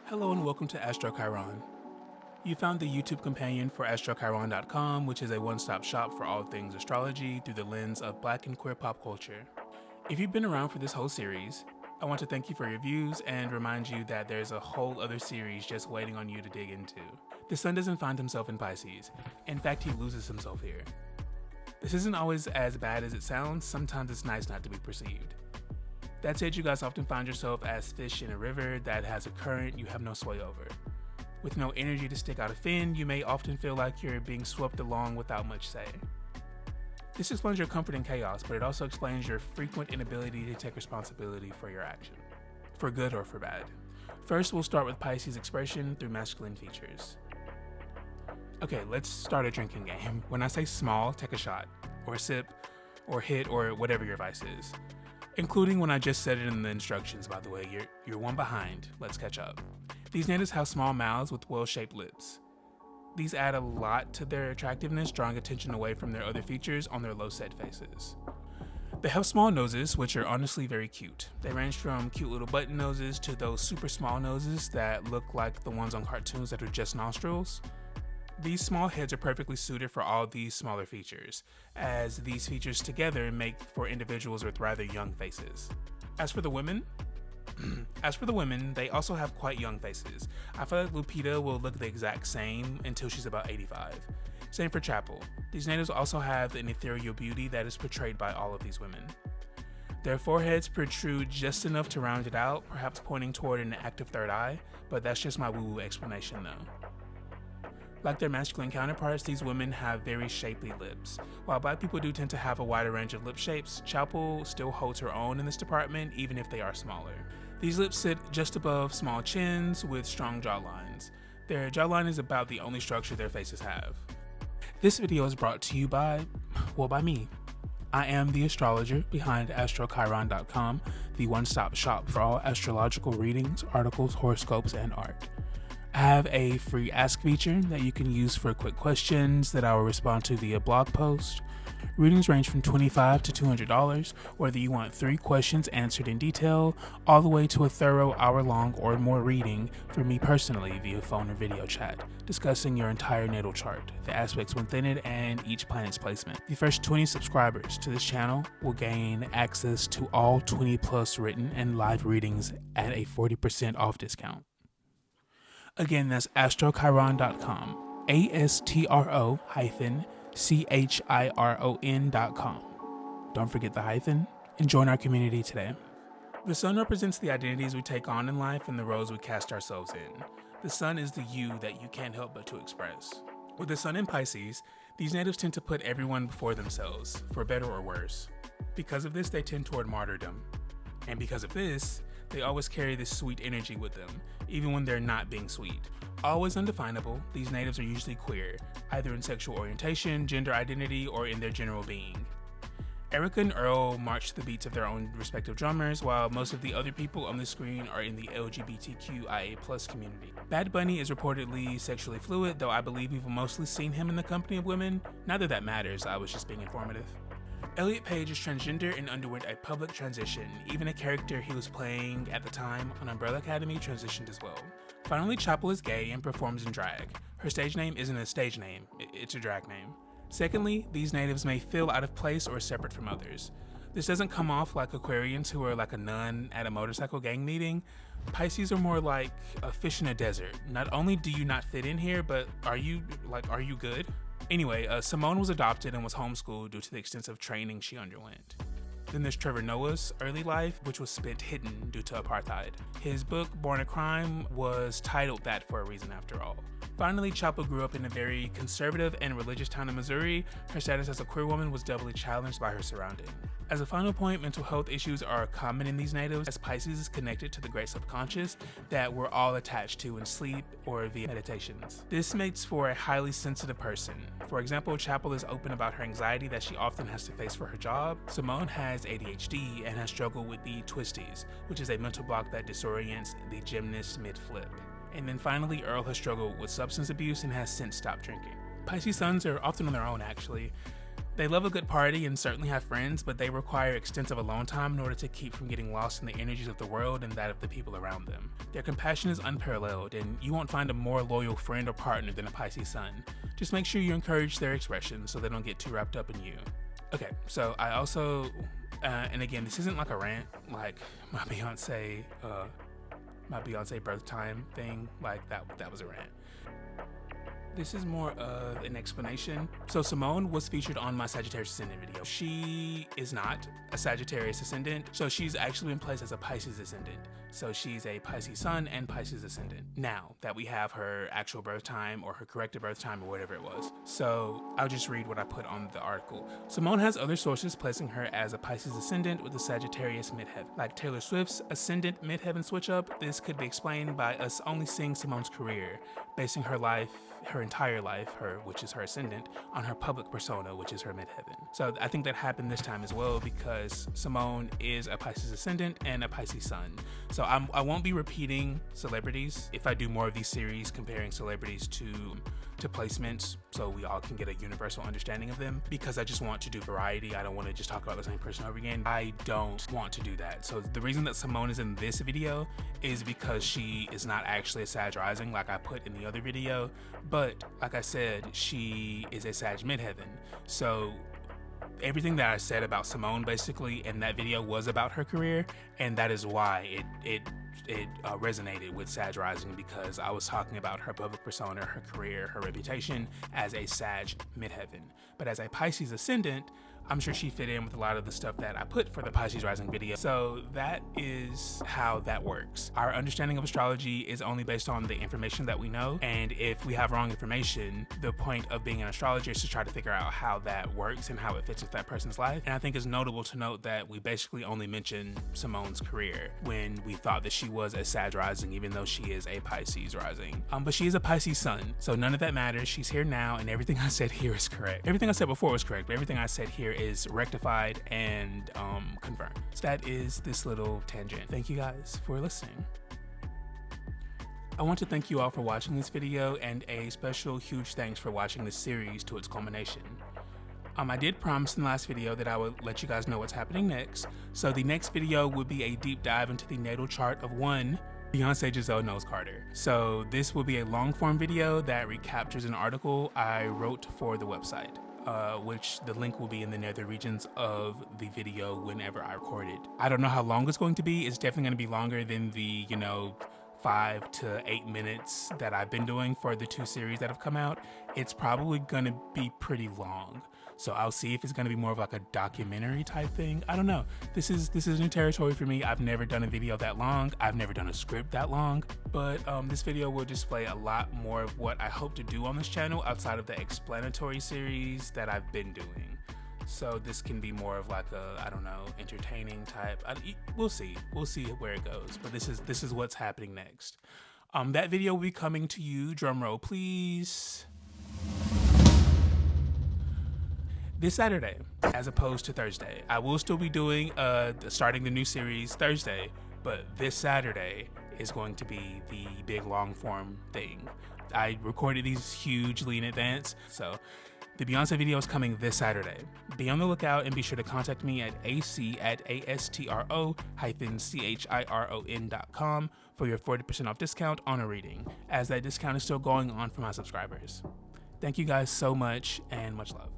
Hello and welcome to AstroChiron. You found the YouTube companion for AstroChiron.com, which is a one-stop shop for all things astrology through the lens of Black and queer pop culture. If you've been around for this whole series, I want to thank you for your views and remind you that there's a whole other series just waiting on you to dig into. The Sun doesn't find himself in Pisces. In fact, he loses himself here. This isn't always as bad as it sounds. Sometimes it's nice not to be perceived. That said, you guys often find yourself as fish in a river that has a current you have no sway over. With no energy to stick out a fin, you may often feel like you're being swept along without much say. This explains your comfort in chaos, but it also explains your frequent inability to take responsibility for your action, for good or for bad. First, we'll start with Pisces' expression through masculine features. Okay, let's start a drinking game. When I say small, take a shot, or a sip, or hit, or whatever your vice is. Including when I just said it in the instructions, by the way. You're one behind. Let's catch up. These natives have small mouths with well-shaped lips. These add a lot to their attractiveness, drawing attention away from their other features on their low-set faces. They have small noses, which are honestly very cute. They range from cute little button noses to those super small noses that look like the ones on cartoons that are just nostrils. These small heads are perfectly suited for all these smaller features, as these features together make for individuals with rather young faces. As for the women, they also have quite young faces. I feel like Lupita will look the exact same until she's about 85. Same for Chapel. These natives also have an ethereal beauty that is portrayed by all of these women. Their foreheads protrude just enough to round it out, perhaps pointing toward an active third eye, but that's just my woo-woo explanation though. Like their masculine counterparts, these women have very shapely lips. While Black people do tend to have a wider range of lip shapes, Chapel still holds her own in this department, even if they are smaller. These lips sit just above small chins with strong jawlines. Their jawline is about the only structure their faces have. This video is brought to you by me. I am the astrologer behind AstroChiron.com, the one-stop shop for all astrological readings, articles, horoscopes, and art. I have a free ask feature that you can use for quick questions that I will respond to via blog post. Readings range from $25 to $200, whether you want 3 questions answered in detail, all the way to a thorough hour-long or more reading for me personally via phone or video chat, discussing your entire natal chart, the aspects within it, and each planet's placement. The first 20 subscribers to this channel will gain access to all 20 plus written and live readings at a 40% off discount. Again, that's astrochiron.com, ASTRO-CHIRON.com. Don't forget the hyphen, and join our community today. The sun represents the identities we take on in life and the roles we cast ourselves in. The sun is the you that you can't help but to express. With the sun in Pisces, these natives tend to put everyone before themselves, for better or worse. Because of this, they tend toward martyrdom. And because of this, they always carry this sweet energy with them, even when they're not being sweet. Always undefinable, these natives are usually queer, either in sexual orientation, gender identity, or in their general being. Erica and Earl march to the beats of their own respective drummers, while most of the other people on the screen are in the LGBTQIA+ community. Bad Bunny is reportedly sexually fluid, though I believe we've mostly seen him in the company of women. Not that that matters, I was just being informative. Elliot Page is transgender and underwent a public transition. Even a character he was playing at the time on Umbrella Academy transitioned as well. Finally, Chapel is gay and performs in drag. Her stage name isn't a stage name, it's a drag name. Secondly, these natives may feel out of place or separate from others. This doesn't come off like Aquarians who are like a nun at a motorcycle gang meeting. Pisces are more like a fish in a desert. Not only do you not fit in here, but are you good? Anyway, Simone was adopted and was homeschooled due to the extensive training she underwent. Then there's Trevor Noah's early life, which was spent hidden due to apartheid. His book, Born a Crime, was titled that for a reason after all. Finally, Chapel grew up in a very conservative and religious town in Missouri. Her status as a queer woman was doubly challenged by her surroundings. As a final point, mental health issues are common in these natives, as Pisces is connected to the great subconscious that we're all attached to in sleep or via meditations. This makes for a highly sensitive person. For example, Chapel is open about her anxiety that she often has to face for her job. Simone has ADHD and has struggled with the twisties, which is a mental block that disorients the gymnast mid-flip. And then finally, Earl has struggled with substance abuse and has since stopped drinking. Pisces suns are often on their own, actually. They love a good party and certainly have friends, but they require extensive alone time in order to keep from getting lost in the energies of the world and that of the people around them. Their compassion is unparalleled, and you won't find a more loyal friend or partner than a Pisces Sun. Just make sure you encourage their expression so they don't get too wrapped up in you. Okay, so I also, and again, this isn't like a rant, like my Beyonce birth time thing, like that was a rant. This is more of an explanation. So Simone was featured on my Sagittarius Ascendant video. She is not a Sagittarius Ascendant, so she's actually been placed as a Pisces Ascendant. So she's a Pisces Sun and Pisces Ascendant. Now that we have her actual birth time or her corrected birth time or whatever it was. So I'll just read what I put on the article. Simone has other sources placing her as a Pisces Ascendant with a Sagittarius midheaven. Like Taylor Swift's Ascendant midheaven switch up, this could be explained by us only seeing Simone's career, basing her entire life, which is her ascendant, on her public persona, which is her midheaven. So I think that happened this time as well because Simone is a Pisces ascendant and a Pisces sun. So I won't be repeating celebrities if I do more of these series comparing celebrities to placements so we all can get a universal understanding of them, because I just want to do variety. I don't want to just talk about the same person over again. I don't want to do that. So the reason that Simone is in this video is because she is not actually a Sag rising like I put in the other video, but like I said, she is a Sag midheaven. So everything that I said about Simone basically in that video was about her career, and that is why it resonated with Sag rising, because I was talking about her public persona, her career, her reputation as a Sag midheaven. But as a Pisces ascendant, I'm sure she fit in with a lot of the stuff that I put for the Pisces rising video. So that is how that works. Our understanding of astrology is only based on the information that we know. And if we have wrong information, the point of being an astrologer is to try to figure out how that works and how it fits with that person's life. And I think it's notable to note that we basically only mentioned Simone's career when we thought that she was a Sag rising, even though she is a Pisces rising. But she is a Pisces sun, so none of that matters. She's here now, and everything I said here is correct. Everything I said before was correct, but everything I said here is rectified and confirmed. So that is this little tangent. Thank you guys for listening. I want to thank you all for watching this video, and a special huge thanks for watching this series to its culmination. I did promise in the last video that I would let you guys know what's happening next. So the next video will be a deep dive into the natal chart of one Beyonce Giselle Knowles Carter. So this will be a long form video that recaptures an article I wrote for the website. Which the link will be in the nether regions of the video whenever I record it. I don't know how long it's going to be. It's definitely going to be longer than the, 5 to 8 minutes that I've been doing for the 2 series that have come out. It's probably going to be pretty long. So I'll see if it's going to be more of like a documentary type thing. I don't know. This is new territory for me. I've never done a video that long. I've never done a script that long. But this video will display a lot more of what I hope to do on this channel outside of the explanatory series that I've been doing. So this can be more of like a, I don't know, entertaining type. We'll see. We'll see where it goes. But this is what's happening next. That video will be coming to you, drum roll please, this Saturday, as opposed to Thursday. I will still be doing starting the new series Thursday, but this Saturday is going to be the big long form thing. I recorded these hugely in advance, so the Beyonce video is coming this Saturday. Be on the lookout and be sure to contact me at ac@astro-chiron.com for your 40% off discount on a reading, as that discount is still going on for my subscribers. Thank you guys so much, and much love.